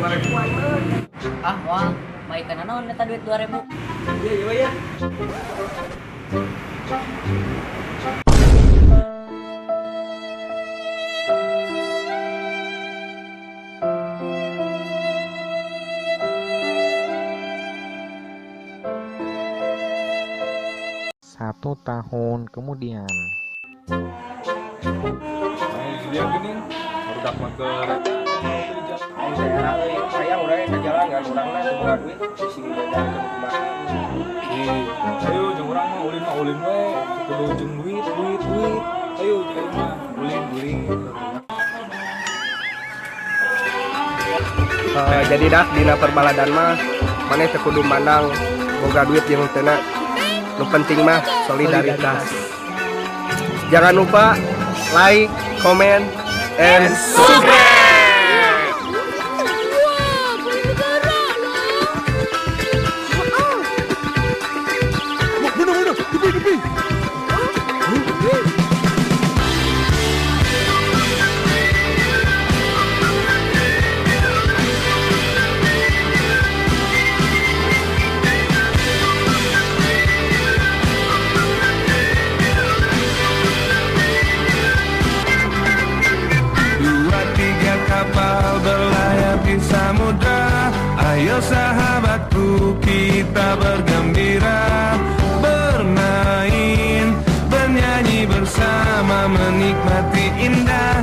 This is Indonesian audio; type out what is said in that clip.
Ah, wah, baik kan naon eta duit 2000. Iya ya. Satu tahun kemudian. Dia gini, baru mah ke Saya udah ke jalan kan orangnya semua duit di sini jalan ke rumah. ayo jeung urang mah ulin we, kudu jeung duit. Ayo jeung mah ulin. Jadi dah dina perbaladan mah maneh teu kudu mandang boga duit jeung teu na. Nu penting mah solidaritas. Jangan lupa like, comment, and subscribe. Kapal berlayar di samudra. Ayo sahabatku kita bergembira, bermain, bernyanyi bersama, menikmati indah